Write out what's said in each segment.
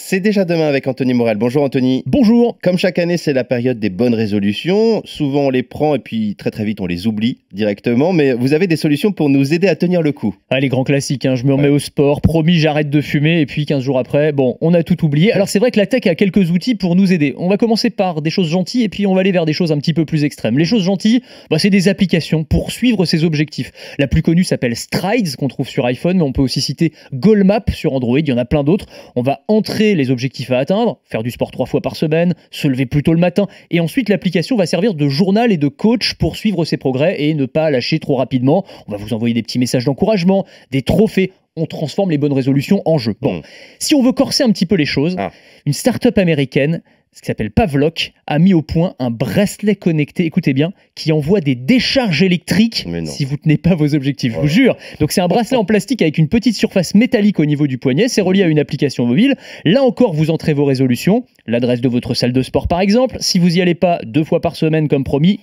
C'est déjà demain avec Anthony Morel. Bonjour Anthony. Bonjour. Comme chaque année, c'est la période des bonnes résolutions. Souvent, on les prend et puis très très vite, on les oublie directement. Mais vous avez des solutions pour nous aider à tenir le coup. Ah, les grands classiques, je me remets au sport, promis j'arrête de fumer et puis 15 jours après, bon, on a tout oublié. Alors c'est vrai que la tech a quelques outils pour nous aider. On va commencer par des choses gentilles et puis on va aller vers des choses un petit peu plus extrêmes. Les choses gentilles, c'est des applications pour suivre ses objectifs. La plus connue s'appelle Strides qu'on trouve sur iPhone, mais on peut aussi citer Goalmap sur Android, il y en a plein d'autres. On va entrer les objectifs à atteindre, faire du sport 3 fois par semaine, se lever plus tôt le matin, et ensuite l'application va servir de journal et de coach pour suivre ses progrès et ne pas lâcher trop rapidement. On va vous envoyer des petits messages d'encouragement, des trophées. On transforme les bonnes résolutions en jeu. Bon, si on veut corser un petit peu les choses, une start-up américaine qui s'appelle Pavlok a mis au point un bracelet connecté, écoutez bien, qui envoie des décharges électriques si vous ne tenez pas vos objectifs, je vous jure. Donc c'est un bracelet en plastique avec une petite surface métallique au niveau du poignet, c'est relié à une application mobile. Là encore, vous entrez vos résolutions, l'adresse de votre salle de sport par exemple. Si vous n'y allez pas 2 fois par semaine comme promis,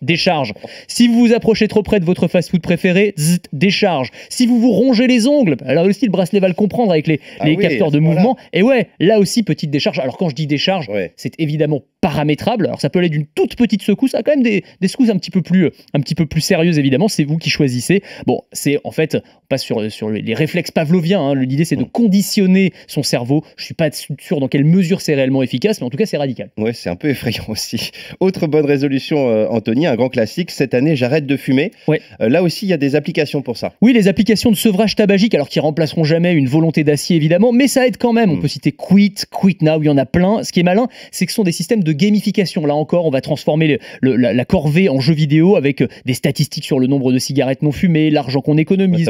décharge. Si vous vous approchez trop près de votre fast-food préféré, décharge. Si vous vous rongez les ongles, alors aussi le bracelet va le comprendre avec les capteurs de mouvement. Et ouais, là aussi petite décharge. Alors quand je dis décharge, c'est évidemment paramétrable. Alors ça peut aller d'une toute petite secousse à quand même des secousses un petit peu plus sérieuses évidemment. C'est vous qui choisissez. Bon, c'est en fait, on passe sur les réflexes pavloviens. L'idée c'est de conditionner son cerveau. Je suis pas sûr dans quelle mesure c'est réellement efficace, mais en tout cas c'est radical. Ouais, c'est un peu effrayant aussi. Autre bonne résolution, Anthony, un grand classique. Cette année, j'arrête de fumer. Là aussi, il y a des applications pour ça. Oui, les applications de sevrage tabagique, alors qui remplaceront jamais une volonté d'acier évidemment, mais ça aide quand même. On peut citer Quit Now, il y en a plein. Ce qui est malin, c'est que ce sont des systèmes de gamification. Là encore, on va transformer la corvée en jeu vidéo avec des statistiques sur le nombre de cigarettes non fumées, l'argent qu'on économise,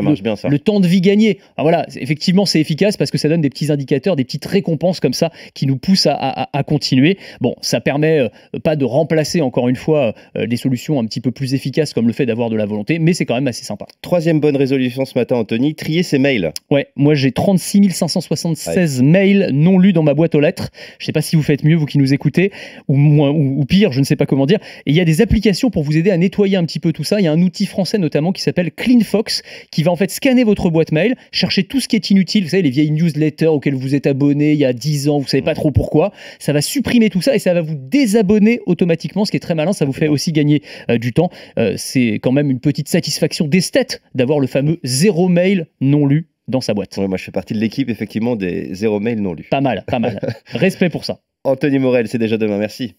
le temps de vie gagné. Alors voilà, effectivement, c'est efficace parce que ça donne des petits indicateurs, des petites récompenses comme ça qui nous poussent à continuer. Bon, ça permet pas de remplacer encore une fois des solutions un petit peu plus efficaces comme le fait d'avoir de la volonté, mais c'est quand même assez sympa. Troisième bonne résolution ce matin, Anthony, trier ses mails. Ouais, moi j'ai 36 576 mails non lus dans ma boîte aux lettres. Je sais pas si vous faites mieux, vous qui nous écoutez, ou pire, je ne sais pas comment dire. Et il y a des applications pour vous aider à nettoyer un petit peu tout ça. Il y a un outil français notamment qui s'appelle CleanFox qui va en fait scanner votre boîte mail, chercher tout ce qui est inutile, vous savez, les vieilles newsletters auxquelles vous êtes abonné il y a 10 ans, vous savez pas trop pourquoi. Ça va supprimer tout ça et ça va vous désabonner automatiquement, ce qui est très malin. Ça vous fait aussi gagner du temps. C'est quand même une petite satisfaction d'esthète d'avoir le fameux 0 mail non lu dans sa boîte. Ouais, moi je fais partie de l'équipe effectivement des 0 mails non lus. Pas mal, pas mal. Respect pour ça. Anthony Morel, c'est déjà demain, merci.